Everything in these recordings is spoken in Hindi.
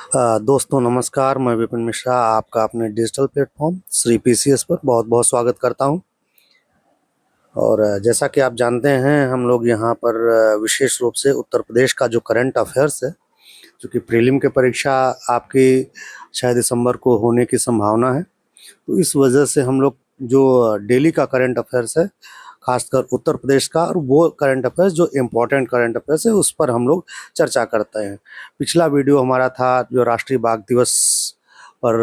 दोस्तों नमस्कार, मैं विपिन मिश्रा आपका अपने डिजिटल प्लेटफॉर्म श्री पीसीएस पर बहुत बहुत स्वागत करता हूं। और जैसा कि आप जानते हैं, हम लोग यहां पर विशेष रूप से उत्तर प्रदेश का जो करंट अफेयर्स है, क्योंकि प्रीलिम की परीक्षा आपकी 6 दिसंबर को होने की संभावना है, तो इस वजह से हम लोग जो डेली का करंट अफेयर्स है, खासकर उत्तर प्रदेश का, और वो करंट अफेयर्स जो इम्पोर्टेंट करंट अफेयर्स है उस पर हम लोग चर्चा करते हैं। पिछला वीडियो हमारा था जो राष्ट्रीय बाघ दिवस पर,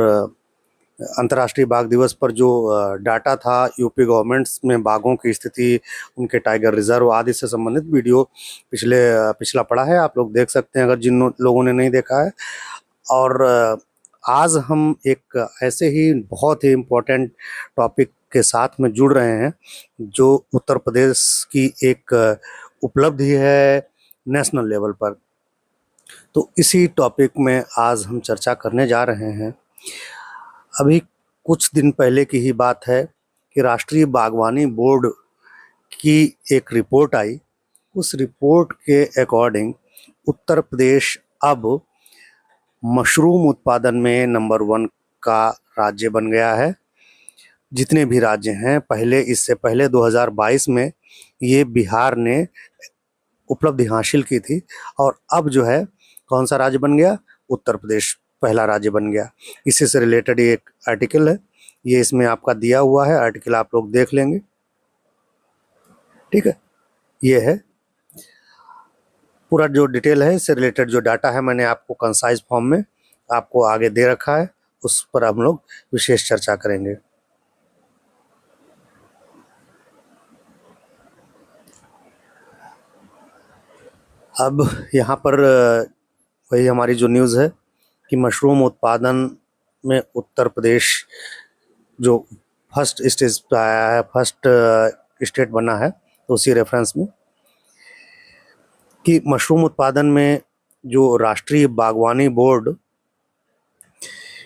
अंतर्राष्ट्रीय बाघ दिवस पर जो डाटा था यूपी गवर्नमेंट्स में बाघों की स्थिति, उनके टाइगर रिजर्व आदि से संबंधित वीडियो पिछला पड़ा है, आप लोग देख सकते हैं अगर जिन लोगों ने नहीं देखा है। और आज हम एक ऐसे ही बहुत ही इम्पोर्टेंट टॉपिक के साथ में जुड़ रहे हैं जो उत्तर प्रदेश की एक उपलब्धि है नेशनल लेवल पर। तो इसी टॉपिक में आज हम चर्चा करने जा रहे हैं। अभी कुछ दिन पहले की ही बात है कि राष्ट्रीय बागवानी बोर्ड की एक रिपोर्ट आई। उस रिपोर्ट के अकॉर्डिंग उत्तर प्रदेश अब मशरूम उत्पादन में नंबर 1 का राज्य बन गया है। जितने भी राज्य हैं, पहले इससे पहले 2022 में ये बिहार ने उपलब्धि हासिल की थी, और अब जो है कौन सा राज्य बन गया? उत्तर प्रदेश पहला राज्य बन गया। इसी से रिलेटेड ये एक आर्टिकल है, ये इसमें आपका दिया हुआ है, आर्टिकल आप लोग देख लेंगे। ठीक है, ये है पूरा जो डिटेल है, इससे रिलेटेड जो डाटा है मैंने आपको कंसाइज फॉर्म में आपको आगे दे रखा है, उस पर हम लोग विशेष चर्चा करेंगे। अब यहाँ पर वही हमारी जो न्यूज़ है कि मशरूम उत्पादन में उत्तर प्रदेश जो फर्स्ट स्टेज पे आया है, फर्स्ट स्टेट बना है, तो उसी रेफरेंस में कि मशरूम उत्पादन में जो राष्ट्रीय बागवानी बोर्ड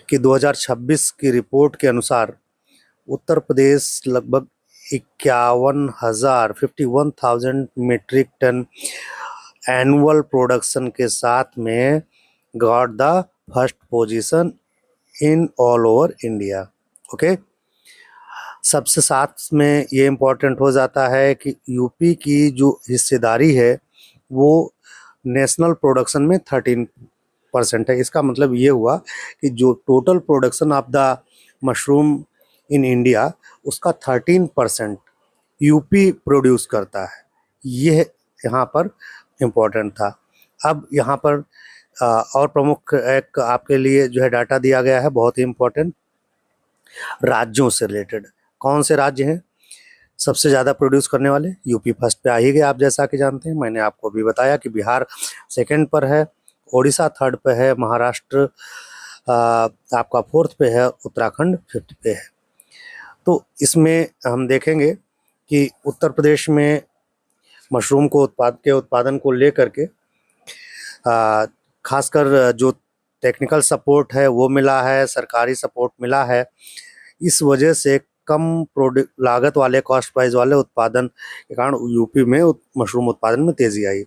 की 2026 की रिपोर्ट के अनुसार उत्तर प्रदेश लगभग 51,000 मीट्रिक टन एनुअल प्रोडक्शन के साथ में got the first position in all over India. Okay, सबसे साथ में ये इम्पोर्टेंट हो जाता है कि यूपी की जो हिस्सेदारी है वो नेशनल प्रोडक्शन में 13% है। इसका मतलब ये हुआ कि जो total production of the mushroom in India, उसका 13% यूपी प्रोड्यूस करता है। ये यहाँ पर इम्पोर्टेंट था। अब यहाँ पर और प्रमुख एक आपके लिए जो है डाटा दिया गया है, बहुत ही इम्पोर्टेंट, राज्यों से रिलेटेड। कौन से राज्य हैं सबसे ज़्यादा प्रोड्यूस करने वाले? यूपी फर्स्ट पे आ ही गए, आप जैसा कि जानते हैं, मैंने आपको भी बताया कि बिहार सेकंड पर है, ओडिशा थर्ड पे है, महाराष्ट्र आपका फोर्थ पे है, उत्तराखंड फिफ्थ पे है। तो इसमें हम देखेंगे कि उत्तर प्रदेश में मशरूम को उत्पादन को लेकर के खासकर जो टेक्निकल सपोर्ट है वो मिला है, सरकारी सपोर्ट मिला है। इस वजह से कम लागत वाले, कॉस्ट प्राइस वाले उत्पादन के कारण यूपी में मशरूम उत्पादन में तेजी आई।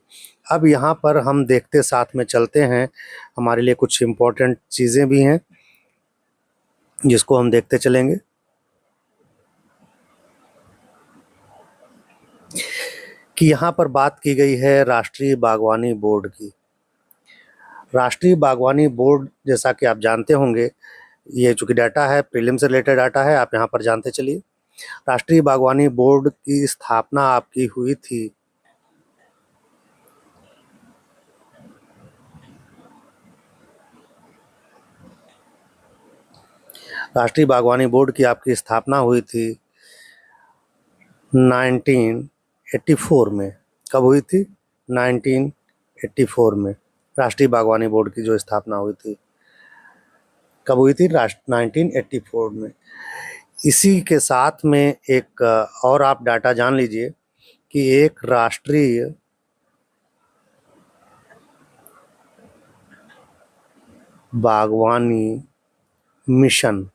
अब यहाँ पर हम देखते साथ में चलते हैं, हमारे लिए कुछ इम्पोर्टेंट चीज़ें भी हैं जिसको हम देखते चलेंगे। कि यहाँ पर बात की गई है राष्ट्रीय बागवानी बोर्ड की। राष्ट्रीय बागवानी बोर्ड, जैसा कि आप जानते होंगे, ये चूंकि डाटा है, प्रीलिम से रिलेटेड डाटा है, आप यहाँ पर जानते चलिए। राष्ट्रीय बागवानी बोर्ड की स्थापना आपकी हुई थी राष्ट्रीय बागवानी बोर्ड की आपकी स्थापना हुई थी 1984 में। कब हुई थी? 1984 में राष्ट्रीय बागवानी बोर्ड की जो स्थापना हुई थी, कब हुई थी? 1984 में। इसी के साथ में एक और आप डाटा जान लीजिए कि एक राष्ट्रीय बागवानी मिशन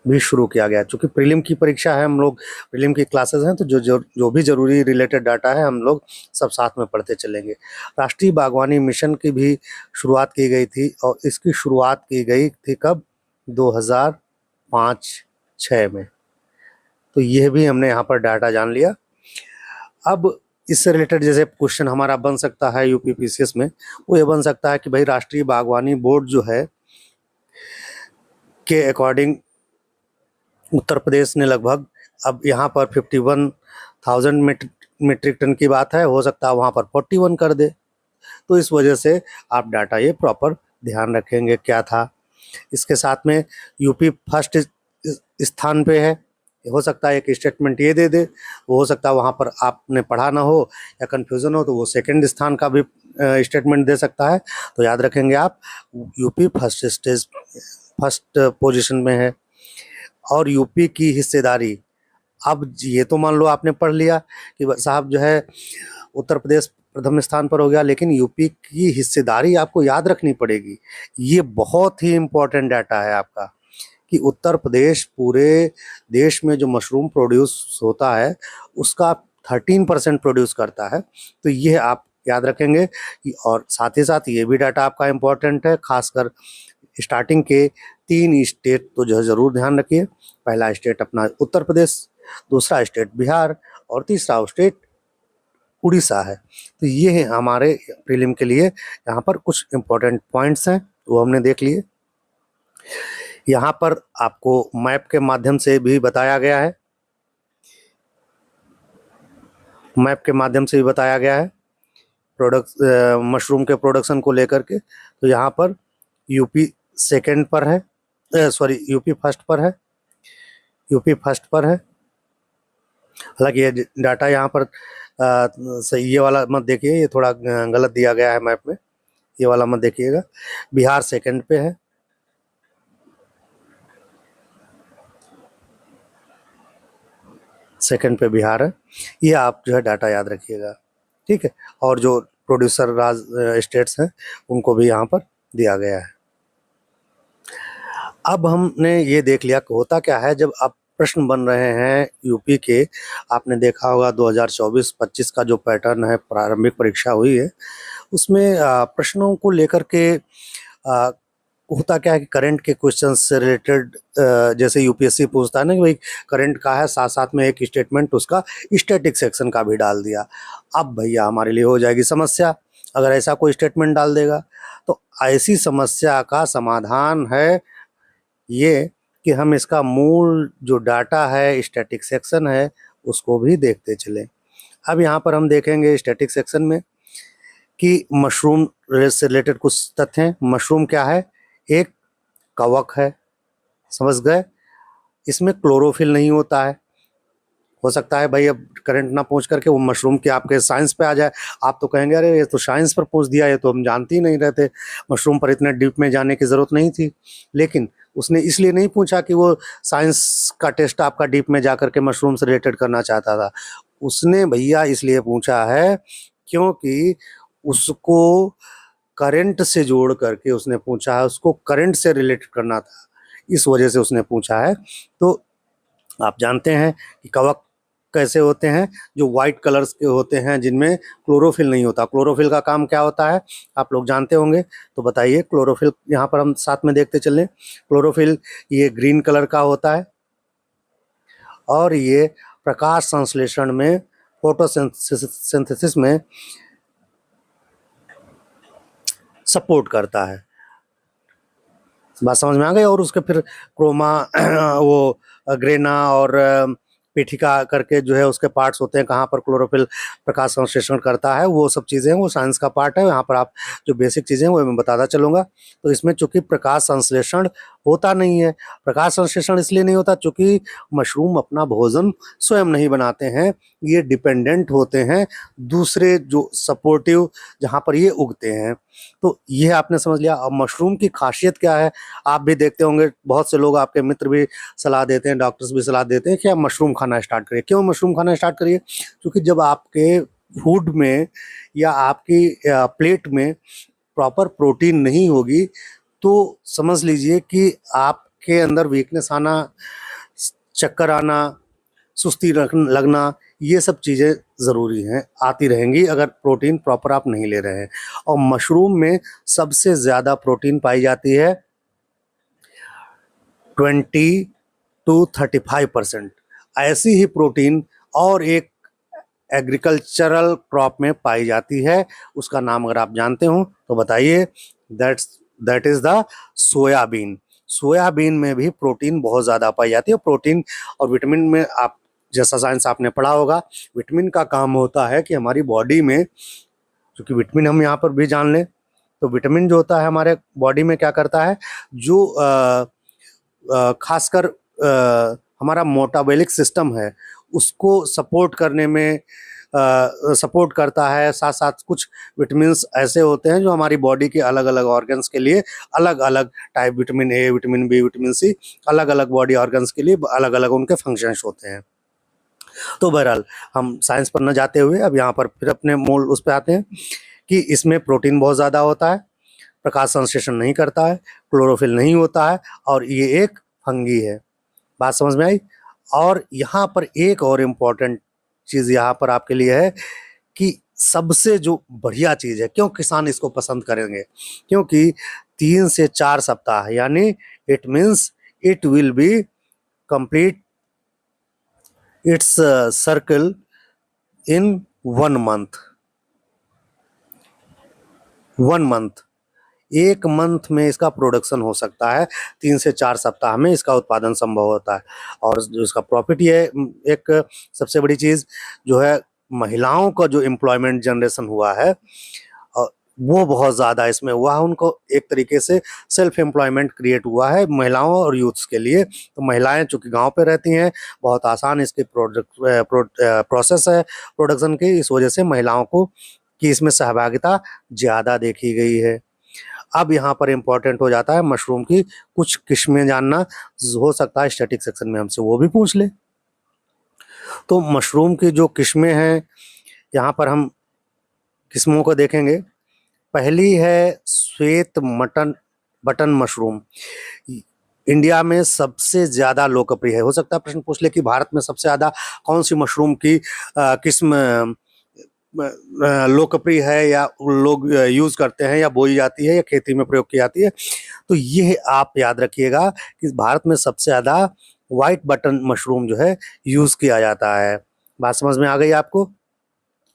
भी शुरू किया गया। चूँकि प्रीलिम की परीक्षा है, हम लोग प्रीलिम की क्लासेस हैं, तो जो भी ज़रूरी रिलेटेड डाटा है हम लोग सब साथ में पढ़ते चलेंगे। राष्ट्रीय बागवानी मिशन की भी शुरुआत की गई थी और इसकी शुरुआत की गई थी कब? 2005-6 में। तो यह भी हमने यहाँ पर डाटा जान लिया। अब इससे रिलेटेड जैसे क्वेश्चन हमारा बन सकता है यूपी पीसीएस में, वो ये बन सकता है कि भाई राष्ट्रीय बागवानी बोर्ड जो है के अकॉर्डिंग उत्तर प्रदेश ने लगभग, अब यहाँ पर 51,000 मीट्रिक टन की बात है, हो सकता है वहाँ पर 41 कर दे। तो इस वजह से आप डाटा ये प्रॉपर ध्यान रखेंगे क्या था। इसके साथ में यूपी फर्स्ट स्थान पे है, हो सकता है एक स्टेटमेंट ये दे दे, वो हो सकता है वहाँ पर आपने पढ़ा ना हो या कन्फ्यूज़न हो, तो वो सेकंड स्थान का भी स्टेटमेंट दे सकता है। तो याद रखेंगे आप, यूपी फर्स्ट पोजीशन में है। और यूपी की हिस्सेदारी, अब ये तो मान लो आपने पढ़ लिया कि साहब जो है उत्तर प्रदेश प्रथम स्थान पर हो गया, लेकिन यूपी की हिस्सेदारी आपको याद रखनी पड़ेगी। ये बहुत ही इम्पोर्टेंट डाटा है आपका कि उत्तर प्रदेश पूरे देश में जो मशरूम प्रोड्यूस होता है उसका 13% प्रोड्यूस करता है। तो ये आप याद रखेंगे और साथ ही साथ ये भी डाटा आपका इम्पोर्टेंट है, खासकर स्टार्टिंग के 3 स्टेट तो जो है ज़रूर ध्यान रखिए। पहला स्टेट अपना उत्तर प्रदेश, दूसरा स्टेट बिहार और तीसरा स्टेट उड़ीसा है। तो ये है हमारे प्रीलिम के लिए यहाँ पर कुछ इम्पोर्टेंट पॉइंट्स हैं, वो हमने देख लिए। यहाँ पर आपको मैप के माध्यम से भी बताया गया है, मशरूम के प्रोडक्शन को लेकर के। तो यहाँ पर यूपी सेकंड पर है, यूपी फर्स्ट पर है। हालांकि ये डाटा यहाँ पर सही, ये वाला मत देखिए, ये थोड़ा गलत दिया गया है मैप में, ये वाला मत देखिएगा। बिहार सेकंड पे है, सेकंड पे बिहार है। ये आप जो है डाटा याद रखिएगा, ठीक है। और जो प्रोड्यूसर स्टेट्स हैं उनको भी यहाँ पर दिया गया है। अब हमने ये देख लिया कि होता क्या है जब आप प्रश्न बन रहे हैं यूपी के। आपने देखा होगा 2024-25 का जो पैटर्न है, प्रारंभिक परीक्षा हुई है, उसमें प्रश्नों को लेकर के होता क्या है कि करंट के क्वेश्चन से रिलेटेड जैसे यूपीएससी पूछता है ना कि भाई करंट का है, साथ साथ में एक स्टेटमेंट उसका स्टैटिक सेक्शन का भी डाल दिया। अब भैया हमारे लिए हो जाएगी समस्या अगर ऐसा कोई स्टेटमेंट डाल देगा। तो ऐसी समस्या का समाधान है ये कि हम इसका मूल जो डाटा है, स्टैटिक सेक्शन है, उसको भी देखते चलें। अब यहाँ पर हम देखेंगे स्टैटिक सेक्शन में कि मशरूम से रिलेटेड कुछ तथ्य हैं। मशरूम क्या है? एक कवक है, समझ गए। इसमें क्लोरोफिल नहीं होता है। हो सकता है भाई अब करंट ना पूछ करके वो मशरूम के आपके साइंस पे आ जाए, आप तो कहेंगे अरे ये तो साइंस पर पूछ दिया, ये तो हम जानते ही नहीं रहते, मशरूम पर इतने डीप में जाने की ज़रूरत नहीं थी। लेकिन उसने इसलिए नहीं पूछा कि वो साइंस का टेस्ट आपका डीप में जा करके मशरूम से रिलेटेड करना चाहता था। उसने भैया इसलिए पूछा है क्योंकि उसको करंट से जोड़ करके उसने पूछा है, उसको करंट से रिलेटेड करना था, इस वजह से उसने पूछा है। तो आप जानते हैं कि कवक कैसे होते हैं? जो वाइट कलर्स के होते हैं, जिनमें क्लोरोफिल नहीं होता। क्लोरोफिल का काम क्या होता है आप लोग जानते होंगे, तो बताइए। क्लोरोफिल यहाँ पर हम साथ में देखते चलें। क्लोरोफिल ये ग्रीन कलर का होता है और ये प्रकाश संश्लेषण में, फोटोसिंथेसिस में सपोर्ट करता है। बात समझ में आ गई। और उसके फिर क्रोमा वो ग्रेना और पेठिका करके जो है उसके पार्ट्स होते हैं, कहाँ पर क्लोरोफिल प्रकाश संश्लेषण करता है, वो सब चीज़ें वो साइंस का पार्ट है। यहाँ पर आप जो बेसिक चीज़ें हैं वो मैं बताता चलूँगा। तो इसमें चूँकि प्रकाश संश्लेषण होता नहीं है, प्रकाश संश्लेषण इसलिए नहीं होता चूँकि मशरूम अपना भोजन स्वयं नहीं बनाते हैं, ये डिपेंडेंट होते हैं दूसरे जो सपोर्टिव जहाँ पर ये उगते हैं। तो ये आपने समझ लिया। अब मशरूम की खासियत क्या है आप भी देखते होंगे, बहुत से लोग आपके मित्र भी सलाह देते हैं, डॉक्टर्स भी सलाह देते हैं कि आप मशरूम खाना स्टार्ट करिए। क्यों मशरूम खाना स्टार्ट करिए? क्योंकि जब आपके फूड में या आपकी प्लेट में प्रॉपर प्रोटीन नहीं होगी तो समझ लीजिए कि आपके के अंदर वीकनेस आना, चक्कर आना, सुस्ती लगना, ये सब चीज़ें ज़रूरी हैं, आती रहेंगी अगर प्रोटीन प्रॉपर आप नहीं ले रहे हैं। और मशरूम में सबसे ज़्यादा प्रोटीन पाई जाती है 20 to 35%। ऐसी ही प्रोटीन और एक एग्रीकल्चरल क्रॉप में पाई जाती है, उसका नाम अगर आप जानते हो तो बताइए। That is the soybean. Soybean में भी प्रोटीन बहुत ज़्यादा पाई जाती है। प्रोटीन और विटामिन में आप जैसा साइंस आपने पढ़ा होगा, विटामिन का काम होता है कि हमारी बॉडी में, क्योंकि विटामिन हम यहाँ पर भी जान लें तो विटामिन जो होता है हमारे बॉडी में क्या करता है, जो खासकर हमारा मोटाबॉलिक सिस्टम है उसको सपोर्ट करने में सपोर्ट करता है। साथ साथ कुछ विटामिन्स ऐसे होते हैं जो हमारी बॉडी के अलग अलग ऑर्गन्स के लिए अलग अलग type, vitamin A, vitamin B, vitamin C, अलग अलग बॉडी ऑर्गन्स के लिए अलग अलग उनके फंक्शंस होते हैं। तो बहरहाल हम साइंस पर न जाते हुए अब यहाँ पर फिर अपने मूल उस पर आते हैं कि इसमें प्रोटीन बहुत ज़्यादा होता है, प्रकाश संश्लेषण नहीं करता है, क्लोरोफिल नहीं होता है, और ये एक फंगी है। बात समझ में आई। और यहाँ पर एक और इम्पॉर्टेंट चीज़ यहाँ पर आपके लिए है कि सबसे जो बढ़िया चीज़ है, क्यों किसान इसको पसंद करेंगे, क्योंकि 3 से 4 सप्ताह, यानी it means it will be complete it's circle in 1 month. 1 month, 1 month में इसका प्रोडक्शन हो सकता है, 3 से 4 सप्ताह में इसका उत्पादन संभव होता है। और जो इसका प्रॉफिट, ये एक सबसे बड़ी चीज़ जो है, महिलाओं का जो एम्प्लॉयमेंट जनरेशन हुआ है वो बहुत ज़्यादा इसमें हुआ है। उनको एक तरीके से सेल्फ एम्प्लॉयमेंट क्रिएट हुआ है महिलाओं और यूथ्स के लिए। तो महिलाएं चूँकि गांव पे रहती हैं, बहुत आसान इसकी प्रोसेस है प्रोडक्शन की, इस वजह से महिलाओं को की इसमें सहभागिता ज़्यादा देखी गई है। अब यहाँ पर इम्पोर्टेंट हो जाता है मशरूम की कुछ किस्में जानना। हो सकता है स्टैटिक सेक्शन में हमसे वो भी पूछ ले। तो मशरूम की जो किस्में हैं, यहाँ पर हम किस्मों को देखेंगे। पहली है श्वेत बटन मशरूम। इंडिया में सबसे ज़्यादा लोकप्रिय है। हो सकता है प्रश्न पूछ ले कि भारत में सबसे ज़्यादा कौन सी मशरूम की किस्म लोकप्रिय है या लोग यूज़ करते हैं या बोई जाती है या खेती में प्रयोग की जाती है। तो ये आप याद रखिएगा कि भारत में सबसे ज़्यादा वाइट बटन मशरूम जो है यूज़ किया जाता है। बात समझ में आ गई आपको?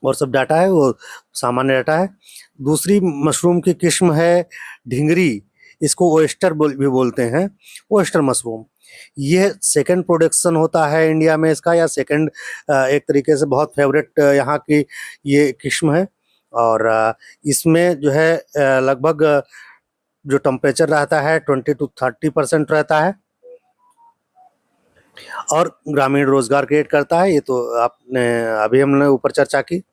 और सब डाटा है वो सामान्य डाटा है। दूसरी मशरूम की किस्म है ढिंगरी, इसको ओयस्टर भी बोलते हैं, ओयस्टर मशरूम। ये सेकंड प्रोडक्शन होता है इंडिया में इसका, या सेकंड एक तरीके से बहुत फेवरेट यहाँ की ये किस्म है। और इसमें जो है लगभग जो टेम्परेचर रहता है 20 to 30% रहता है, और ग्रामीण रोजगार क्रिएट करता है। ये तो आपने अभी हमने ऊपर चर्चा की।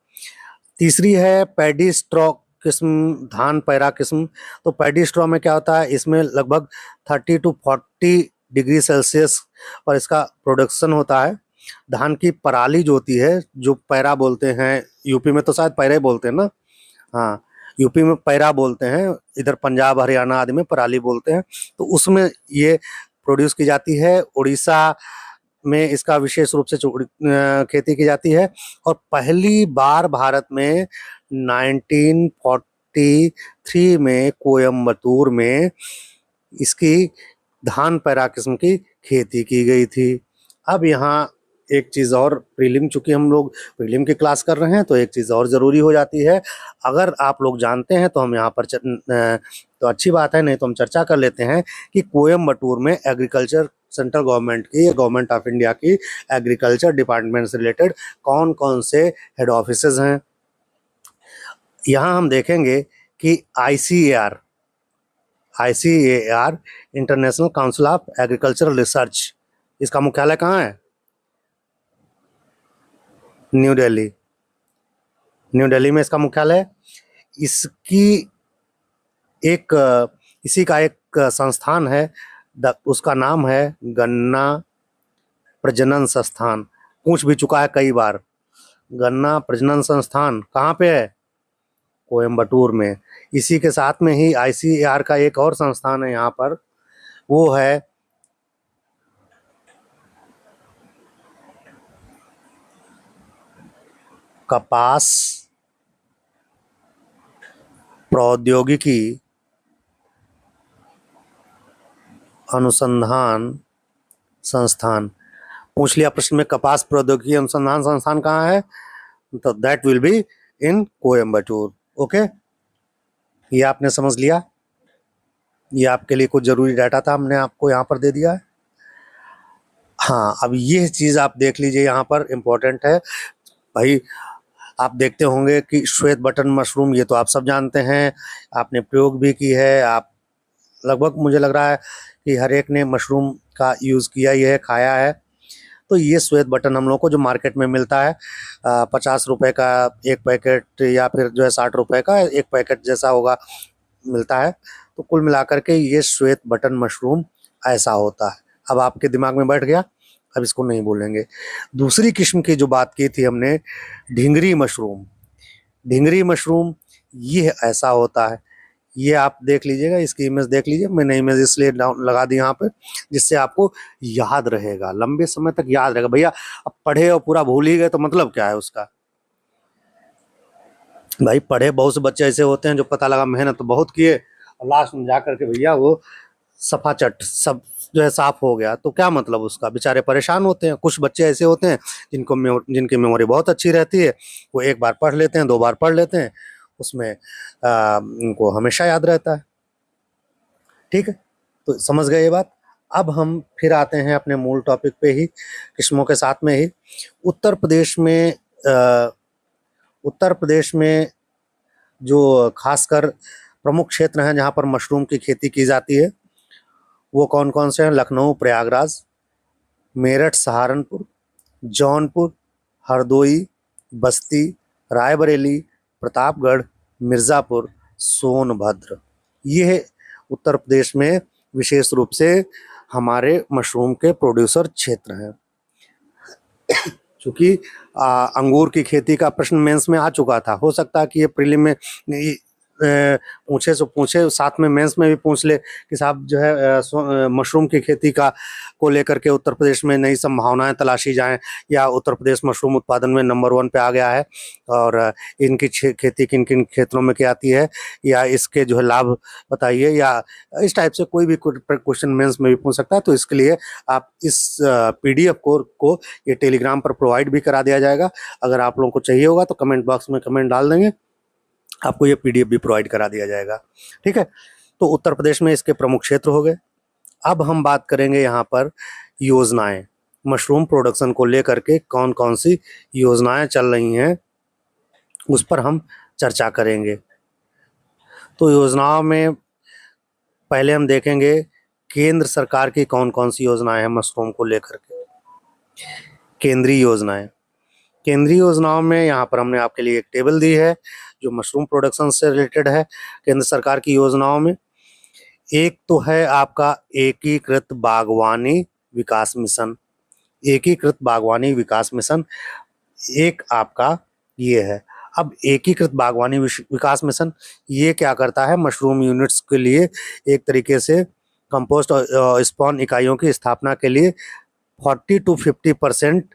तीसरी है पैडी स्ट्रॉ किस्म, धान पैरा किस्म। तो पैडी स्ट्रॉ में क्या होता है, इसमें लगभग 30 to 40 डिग्री सेल्सियस पर इसका प्रोडक्शन होता है। धान की पराली जो होती है, जो पैरा बोलते हैं, यूपी में तो शायद पैरा ही बोलते हैं ना, हाँ यूपी में पैरा बोलते हैं, इधर पंजाब हरियाणा आदि में पराली बोलते हैं। तो उसमें ये प्रोड्यूस की जाती है। उड़ीसा में इसका विशेष रूप से खेती की जाती है। और पहली बार भारत में 1943 में कोयम्बतूर में इसकी धान पैरा किस्म की खेती की गई थी। अब यहाँ एक चीज़ और, प्रीलिम, चूँकि हम लोग प्रीलिम की क्लास कर रहे हैं तो एक चीज़ और ज़रूरी हो जाती है। अगर आप लोग जानते हैं तो हम यहाँ पर तो अच्छी बात है, नहीं तो हम चर्चा कर लेते हैं कि कोयम्बटूर में एग्रीकल्चर सेंट्रल गवर्नमेंट की या गवर्नमेंट ऑफ इंडिया की एग्रीकल्चर डिपार्टमेंट से रिलेटेड कौन कौन से हेड ऑफिसेज हैं। यहाँ हम देखेंगे कि ICAR international council of agricultural research, इसका मुख्यालय कहाँ है? न्यू दिल्ली। न्यू दिल्ली में इसका मुख्यालय है। इसी का एक संस्थान है, उसका नाम है गन्ना प्रजनन संस्थान। पूछ भी चुका है कई बार। गन्ना प्रजनन संस्थान कहाँ पे है? कोयम्बटूर में। इसी के साथ में ही ICAR का एक और संस्थान है यहाँ पर, वो है कपास प्रौद्योगिकी अनुसंधान संस्थान। पूछ लिया प्रश्न में कपास प्रौद्योगिकी अनुसंधान संस्थान कहाँ है, तो that will be in Coimbatore. Okay, ये आपने समझ लिया। ये आपके लिए कुछ जरूरी डाटा था, हमने आपको यहाँ पर दे दिया है। हाँ, अब ये चीज़ आप देख लीजिए, यहाँ पर इम्पोर्टेंट है भाई। आप देखते होंगे कि श्वेत बटन मशरूम, ये तो आप सब जानते हैं, आपने प्रयोग भी की है। आप लगभग मुझे लग रहा है कि हर एक ने मशरूम का यूज़ किया ही है, खाया है। तो ये श्वेत बटन हम लोग को जो मार्केट में मिलता है 50 रुपए का एक पैकेट, या फिर जो है 60 रुपए का एक पैकेट जैसा होगा मिलता है। तो कुल मिलाकर के ये श्वेत बटन मशरूम ऐसा होता है। अब आपके दिमाग में बैठ गया, अब इसको नहीं बोलेंगे। दूसरी किस्म की जो बात की थी हमने, ढिंगरी मशरूम। ढिंगरी मशरूम ये ऐसा होता है, ये आप देख लीजिएगा, इसकी इमेज देख लीजिए। मैंने इमेज इसलिए लगा दी यहाँ पे जिससे आपको याद रहेगा, लंबे समय तक याद रहेगा। भैया अब पढ़े और पूरा भूल ही गए तो मतलब क्या है उसका। भाई पढ़े बहुत से बच्चे ऐसे होते हैं जो पता लगा मेहनत तो बहुत किए और लास्ट में जा करके भैया वो सफा चट सब जो है साफ हो गया, तो क्या मतलब उसका। बेचारे परेशान होते हैं। कुछ बच्चे ऐसे होते हैं जिनकी मेमोरी बहुत अच्छी रहती है, वो एक बार पढ़ लेते हैं, 2 बार पढ़ लेते हैं, उसमें उनको हमेशा याद रहता है। ठीक है, तो समझ गए ये बात। अब हम फिर आते हैं अपने मूल टॉपिक पे ही, किस्मों के साथ में ही। उत्तर प्रदेश में उत्तर प्रदेश में जो खासकर प्रमुख क्षेत्र हैं जहाँ पर मशरूम की खेती की जाती है, वो कौन कौन से हैं? लखनऊ, प्रयागराज, मेरठ, सहारनपुर, जौनपुर, हरदोई, बस्ती, रायबरेली, प्रतापगढ़, मिर्ज़ापुर, सोनभद्र। ये उत्तर प्रदेश में विशेष रूप से हमारे मशरूम के प्रोड्यूसर क्षेत्र हैं। चूँकि अंगूर की खेती का प्रश्न मेंस में आ चुका था, हो सकता है कि ये प्रीलिम में पूछे सो पूछे, साथ में मेंस में भी पूछ ले कि साहब जो है मशरूम की खेती का को लेकर के उत्तर प्रदेश में नई संभावनाएं तलाशी जाएं, या उत्तर प्रदेश मशरूम उत्पादन में नंबर 1 पे आ गया है, और इनकी खेती किन किन क्षेत्रों में की आती है, या इसके जो है लाभ बताइए, या इस टाइप से कोई भी क्वेश्चन मेंस में भी पूछ सकता है। तो इसके लिए आप इस PDF को ये टेलीग्राम पर प्रोवाइड भी करा दिया जाएगा। अगर आप लोगों को चाहिए होगा तो कमेंट बॉक्स में कमेंट डाल देंगे, आपको ये PDF भी प्रोवाइड करा दिया जाएगा। ठीक है, तो उत्तर प्रदेश में इसके प्रमुख क्षेत्र हो गए। अब हम बात करेंगे यहाँ पर योजनाएं, मशरूम प्रोडक्शन को लेकर के कौन कौन सी योजनाएं चल रही हैं उस पर हम चर्चा करेंगे। तो योजनाओं में पहले हम देखेंगे केंद्र सरकार की कौन कौन सी योजनाएं हैं मशरूम को लेकर के। केंद्रीय योजनाएं, केंद्रीय योजनाओं में यहाँ पर हमने आपके लिए एक टेबल दी है जो मशरूम प्रोडक्शन से रिलेटेड है। केंद्र सरकार की योजनाओं में एक तो है आपका एकीकृत बागवानी विकास मिशन। एकीकृत बागवानी विकास मिशन एक आपका ये है। अब एकीकृत बागवानी विकास मिशन ये क्या करता है? मशरूम यूनिट्स के लिए एक तरीके से कंपोस्ट और स्पॉन इकाइयों की स्थापना के लिए 40 to 50%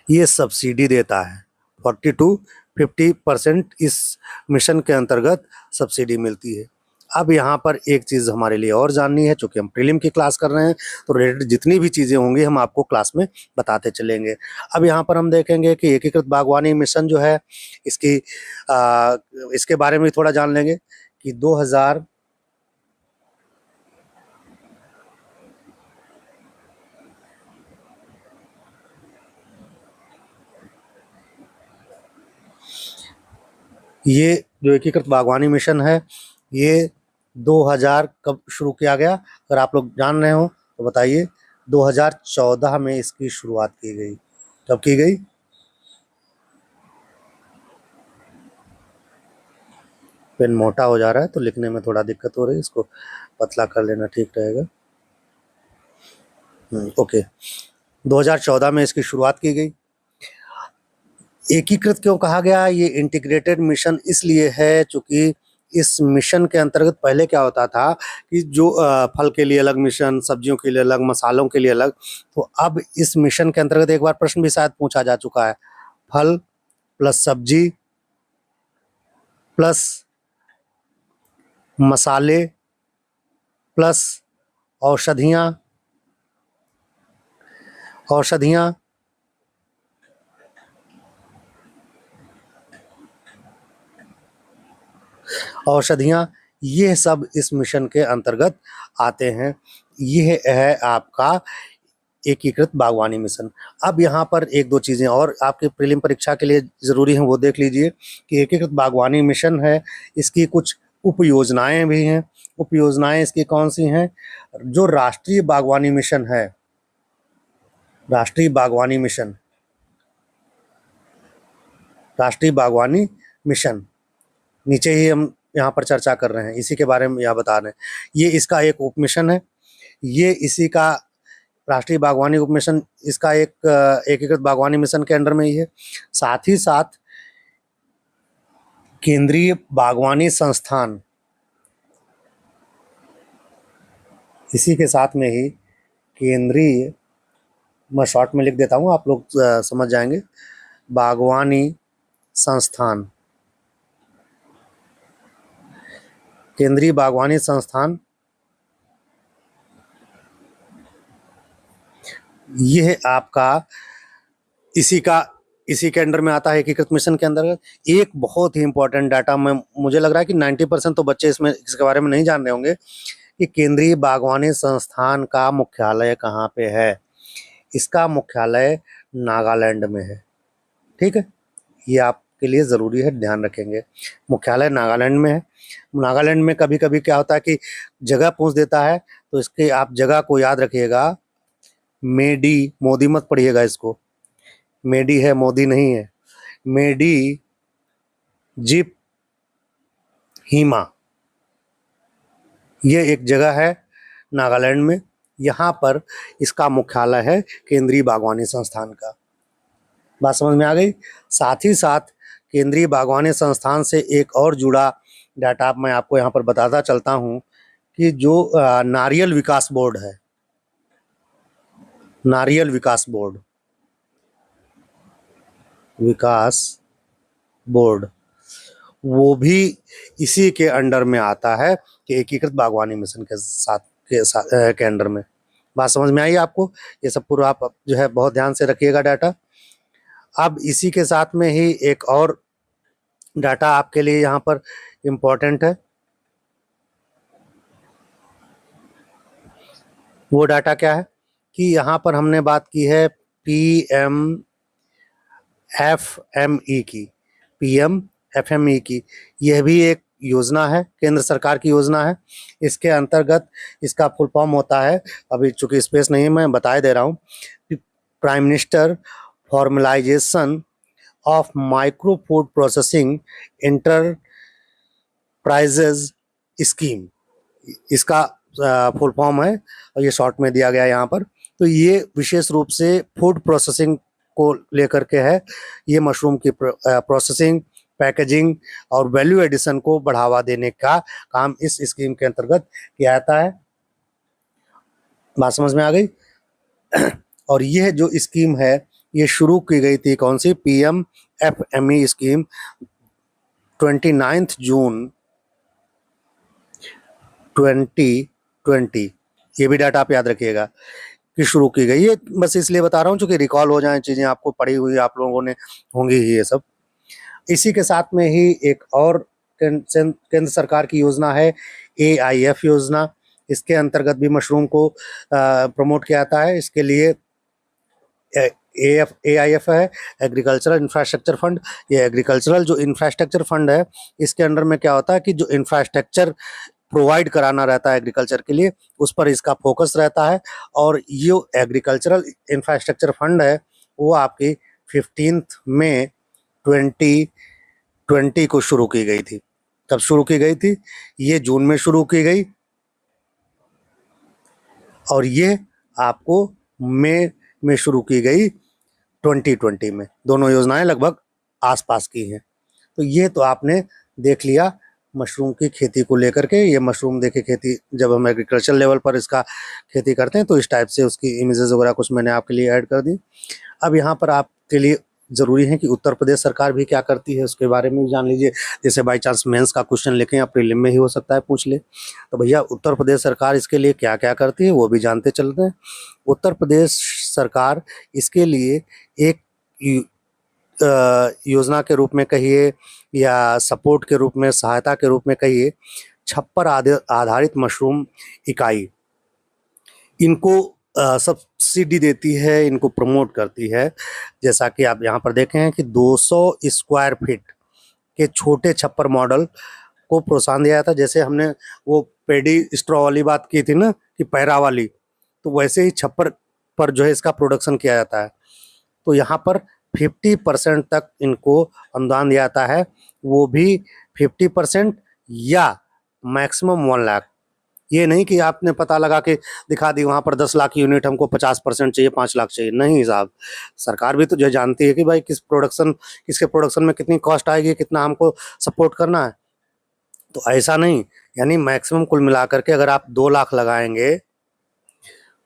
ये सब्सिडी देता है। 40 to 50% इस मिशन के अंतर्गत सब्सिडी मिलती है। अब यहाँ पर एक चीज़ हमारे लिए और जाननी है, चूँकि हम प्रीलिम की क्लास कर रहे हैं तो रिलेटेड जितनी भी चीज़ें होंगी हम आपको क्लास में बताते चलेंगे। अब यहाँ पर हम देखेंगे कि एकीकृत बागवानी मिशन जो है इसके बारे में भी थोड़ा जान लेंगे कि 2000 ये जो एकीकृत बागवानी मिशन है ये 2000 कब शुरू किया गया? अगर आप लोग जान रहे हो तो बताइए। 2014 में इसकी शुरुआत की गई। कब की गई? पेन मोटा हो जा रहा है तो लिखने में थोड़ा दिक्कत हो रही है, इसको पतला कर लेना ठीक रहेगा। ओके, 2014 में इसकी शुरुआत की गई। एकीकृत क्यों कहा गया? ये इंटीग्रेटेड मिशन इसलिए है चूँकि इस मिशन के अंतर्गत पहले क्या होता था कि जो फल के लिए अलग मिशन, सब्जियों के लिए अलग, मसालों के लिए अलग, तो अब इस मिशन के अंतर्गत एक बार प्रश्न भी शायद पूछा जा चुका है, फल प्लस सब्जी प्लस मसाले प्लस औषधियाँ औषधियाँ औषधियाँ ये सब इस मिशन के अंतर्गत आते हैं। ये है आपका एकीकृत बागवानी मिशन। अब यहाँ पर एक दो चीज़ें और आपके प्रीलिम परीक्षा के लिए ज़रूरी हैं, वो देख लीजिए कि एकीकृत बागवानी मिशन है, इसकी कुछ उपयोजनाएं भी हैं। उपयोजनाएं इसकी कौन सी हैं? जो राष्ट्रीय बागवानी मिशन है, राष्ट्रीय बागवानी मिशन, राष्ट्रीय बागवानी मिशन नीचे ही हम यहाँ पर चर्चा कर रहे हैं, इसी के बारे में यहाँ बता रहे हैं। ये इसका एक उप मिशन है, ये इसी का राष्ट्रीय बागवानी उप मिशन इसका एक एकीकृत बागवानी मिशन के अंडर में ही है। साथ ही साथ केंद्रीय बागवानी संस्थान, इसी के साथ में ही केंद्रीय, मैं शॉर्ट में लिख देता हूँ, आप लोग समझ जाएंगे, बागवानी संस्थान, केंद्रीय बागवानी संस्थान, यह आपका इसी के अंडर में आता है एकीकृत मिशन के अंतर्गत। एक बहुत ही इंपॉर्टेंट डाटा, मुझे लग रहा है कि 90% तो बच्चे इसके बारे में नहीं जान रहे होंगे कि केंद्रीय बागवानी संस्थान का मुख्यालय कहाँ पे है। इसका मुख्यालय नागालैंड में है। ठीक है, ये आपके लिए ज़रूरी है, ध्यान रखेंगे। मुख्यालय नागालैंड में है। नागालैंड में कभी कभी क्या होता है कि जगह पूछ देता है, तो इसके आप जगह को याद रखिएगा, मेडी, मोदी मत पढ़िएगा इसको, मेडी है, मोदी नहीं है, मेडी जिप हीमा, ये एक जगह है नागालैंड में। यहाँ पर इसका मुख्यालय है केंद्रीय बागवानी संस्थान का। बात समझ में आ गई? साथ ही साथ केंद्रीय बागवानी संस्थान से एक और जुड़ा डाटा मैं आपको यहाँ पर बताता चलता हूँ कि जो नारियल विकास बोर्ड है, नारियल विकास बोर्ड, वो भी इसी के अंडर में आता है कि एकीकृत बागवानी मिशन के अंडर में। बात समझ में आई आपको? ये सब पूरा आप जो है बहुत ध्यान से रखिएगा डाटा। अब इसी के साथ में ही एक और डाटा आपके लिए यहाँ पर इम्पोर्टेंट है। वो डाटा क्या है कि यहाँ पर हमने बात की है PMFME की, PMFME की। यह भी एक योजना है, केंद्र सरकार की योजना है। इसके अंतर्गत इसका फुल फॉर्म होता है, अभी चूंकि स्पेस नहीं है मैं बता दे रहा हूँ, prime minister formalisation of micro food processing enterprises scheme, इसका फुल फॉर्म है और ये शॉर्ट में दिया गया है यहाँ पर। तो ये विशेष रूप से फूड प्रोसेसिंग को लेकर के है। ये मशरूम की प्रोसेसिंग, पैकेजिंग और वैल्यू एडिशन को बढ़ावा देने का काम इस स्कीम के अंतर्गत किया जाता है। बात समझ में आ गई? और यह जो स्कीम है ये शुरू की गई थी, कौन सी? PMFME स्कीम 29 जून 2020। ये भी डाटा आप याद रखिएगा कि शुरू की गई है। बस इसलिए बता रहा हूँ क्योंकि रिकॉल हो जाए चीज़ें, आपको पढ़ी हुई आप लोगों ने होंगी ही ये सब। इसी के साथ में ही एक और केंद्र सरकार की योजना है AIF योजना। इसके अंतर्गत भी मशरूम को प्रमोट किया जाता है। इसके लिए AIF है, एग्रीकल्चरल इंफ्रास्ट्रक्चर फंड। ये एग्रीकल्चरल जो इंफ्रास्ट्रक्चर फंड है, इसके अंडर में क्या होता है कि जो इंफ्रास्ट्रक्चर प्रोवाइड कराना रहता है एग्रीकल्चर के लिए, उस पर इसका फोकस रहता है। और ये एग्रीकल्चरल इंफ्रास्ट्रक्चर फंड है वो आपकी 15 मई 2020 को शुरू की गई थी। कब शुरू की गई थी? ये जून में शुरू की गई और ये आपको मई में शुरू की गई 2020 में। दोनों योजनाएं लगभग आसपास की हैं। तो ये तो आपने देख लिया मशरूम की खेती को लेकर के। ये मशरूम देखिए खेती, जब हम एग्रीकल्चर लेवल पर इसका खेती करते हैं तो इस टाइप से उसकी इमेजेस वगैरह कुछ मैंने आपके लिए ऐड कर दी। अब यहाँ पर आपके लिए ज़रूरी है कि उत्तर प्रदेश सरकार भी क्या करती है उसके बारे में भी जान लीजिए। जैसे बाई चांस मेंस का क्वेश्चन लिखें या प्रीलिम में ही हो सकता है पूछ ले, तो भैया उत्तर प्रदेश सरकार इसके लिए क्या क्या करती है वो भी जानते चलते हैं। उत्तर प्रदेश सरकार इसके लिए एक योजना के रूप में कहिए या सपोर्ट के रूप में, सहायता के रूप में कहिए, छप्पर आधारित मशरूम इकाई इनको सब्सिडी देती है, इनको प्रमोट करती है। जैसा कि आप यहाँ पर देखें हैं कि 200 स्क्वायर फीट के छोटे छप्पर मॉडल को प्रोत्साहन दिया था। जैसे हमने वो पेडी स्ट्रॉ वाली बात की थी ना कि पैरा वाली, तो वैसे ही छप्पर पर जो है इसका प्रोडक्शन किया जाता है। तो यहाँ पर 50% तक इनको अनुदान दिया जाता है, वो भी 50% या मैक्सिमम 1 लाख। ये नहीं कि आपने पता लगा के दिखा दी वहाँ पर 10 लाख यूनिट, हमको 50% चाहिए, 5 लाख चाहिए। नहीं साहब, सरकार भी तो जो जानती है कि भाई किसके प्रोडक्शन में कितनी कॉस्ट आएगी, कितना हमको सपोर्ट करना है। तो ऐसा नहीं, यानी मैक्सिमम कुल मिलाकर के अगर आप 2 लाख लगाएंगे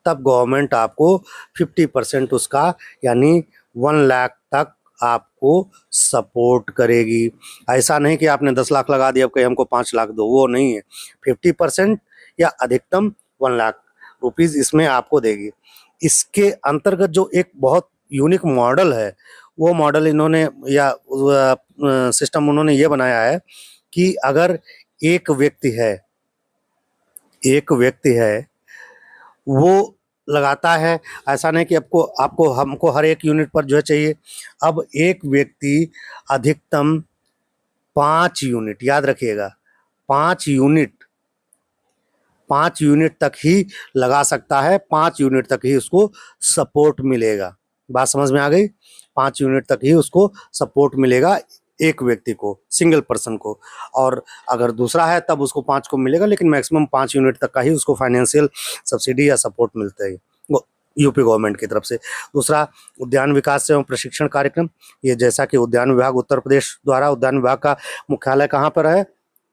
तब गवर्नमेंट आपको 50% उसका यानी 1 लाख तक आपको सपोर्ट करेगी। ऐसा नहीं कि आपने 10 लाख लगा दिया अब कहीं हमको 5 लाख दो, वो नहीं है। 50% या अधिकतम 1 लाख रुपीज़ इसमें आपको देगी। इसके अंतर्गत जो एक बहुत यूनिक मॉडल है, वो मॉडल इन्होंने या सिस्टम उन्होंने ये बनाया है कि अगर एक व्यक्ति है वो लगाता है, ऐसा नहीं कि हमको हर एक यूनिट पर जो है चाहिए। अब एक व्यक्ति अधिकतम 5 यूनिट, याद रखिएगा 5 यूनिट तक ही लगा सकता है, 5 यूनिट तक ही उसको सपोर्ट मिलेगा। बात समझ में आ गई? 5 यूनिट तक ही उसको सपोर्ट मिलेगा एक व्यक्ति को, सिंगल पर्सन को। और अगर दूसरा है तब उसको 5 को मिलेगा, लेकिन मैक्सिमम 5 यूनिट तक का ही उसको फाइनेंशियल सब्सिडी या सपोर्ट मिलता है यूपी गवर्नमेंट की तरफ से। दूसरा, उद्यान विकास एवं प्रशिक्षण कार्यक्रम। ये जैसा कि उद्यान विभाग उत्तर प्रदेश द्वारा, उद्यान विभाग का मुख्यालय कहाँ पर है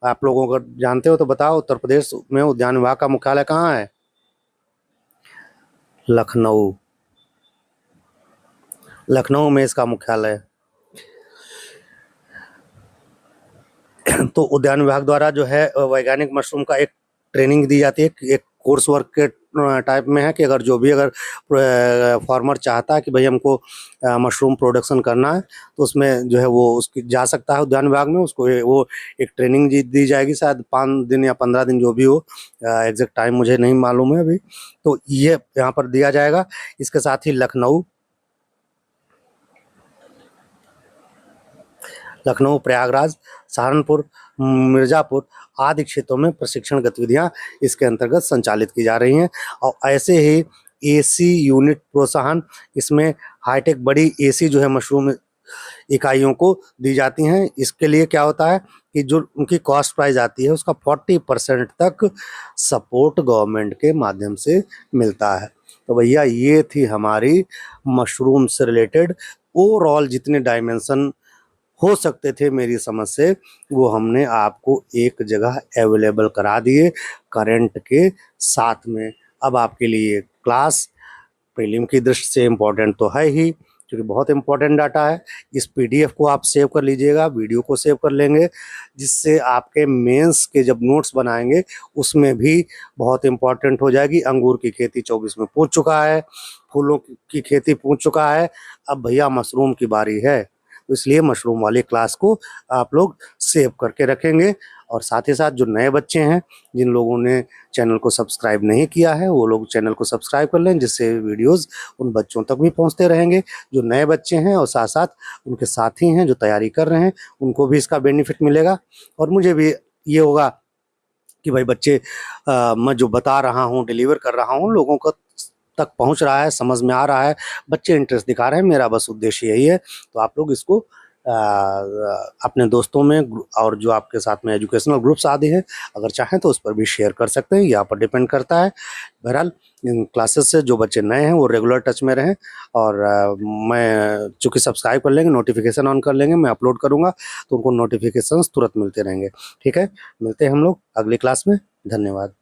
आप लोगों को जानते हो तो बताओ। उत्तर प्रदेश में उद्यान विभाग का मुख्यालय कहाँ है? लखनऊ में इसका मुख्यालय है। तो उद्यान विभाग द्वारा जो है वैज्ञानिक मशरूम का एक ट्रेनिंग दी जाती है, एक कोर्स वर्क के टाइप में है कि अगर फार्मर चाहता है कि भाई हमको मशरूम प्रोडक्शन करना है, तो उसमें जो है वो उसकी जा सकता है उद्यान विभाग में। उसको वो एक ट्रेनिंग दी जाएगी, शायद 5 दिन या 15 दिन जो भी हो, एग्जैक्ट टाइम मुझे नहीं मालूम है अभी। तो ये यहाँ पर दिया जाएगा। इसके साथ ही लखनऊ, प्रयागराज, सहारनपुर, मिर्ज़ापुर आदि क्षेत्रों में प्रशिक्षण गतिविधियां इसके अंतर्गत संचालित की जा रही हैं। और ऐसे ही एसी यूनिट प्रोत्साहन, इसमें हाईटेक बड़ी एसी जो है मशरूम इकाइयों को दी जाती हैं। इसके लिए क्या होता है कि जो उनकी कॉस्ट प्राइस आती है उसका 40% तक सपोर्ट गवर्नमेंट के माध्यम से मिलता है। तो भैया ये थी हमारी मशरूम से रिलेटेड ओवरऑल जितने डायमेंशन हो सकते थे मेरी समझ से, वो हमने आपको एक जगह अवेलेबल करा दिए करंट के साथ में। अब आपके लिए क्लास प्रीलिम की दृष्टि से इम्पोर्टेंट तो है ही, क्योंकि बहुत इम्पोर्टेंट डाटा है। इस पीडीएफ को आप सेव कर लीजिएगा, वीडियो को सेव कर लेंगे, जिससे आपके मेंस के जब नोट्स बनाएंगे उसमें भी बहुत इम्पोर्टेंट हो जाएगी। अंगूर की खेती 24 में पूछ चुका है, फूलों की खेती पूछ चुका है, अब भैया मशरूम की बारी है। तो इसलिए मशरूम वाली क्लास को आप लोग सेव करके रखेंगे। और साथ ही साथ जो नए बच्चे हैं, जिन लोगों ने चैनल को सब्सक्राइब नहीं किया है, वो लोग चैनल को सब्सक्राइब कर लें, जिससे वीडियोस उन बच्चों तक भी पहुंचते रहेंगे जो नए बच्चे हैं, और साथ साथ उनके साथी हैं जो तैयारी कर रहे हैं, उनको भी इसका बेनिफिट मिलेगा। और मुझे भी ये होगा कि भाई बच्चे मैं जो बता रहा हूँ, डिलीवर कर रहा हूँ, लोगों को तक पहुंच रहा है, समझ में आ रहा है, बच्चे इंटरेस्ट दिखा रहे हैं। मेरा बस उद्देश्य यही है। तो आप लोग इसको अपने दोस्तों में और जो आपके साथ में एजुकेशनल ग्रुप्स आदि हैं, अगर चाहें तो उस पर भी शेयर कर सकते हैं, यहाँ पर डिपेंड करता है। बहरहाल इन क्लासेस से जो बच्चे नए हैं वो रेगुलर टच में रहें। और मैं चूँकि सब्सक्राइब कर लेंगे, नोटिफिकेशन ऑन कर लेंगे, मैं अपलोड करूँगा तो उनको नोटिफिकेशंस तुरंत मिलते रहेंगे। ठीक है, मिलते हैं हम लोग अगली क्लास में। धन्यवाद।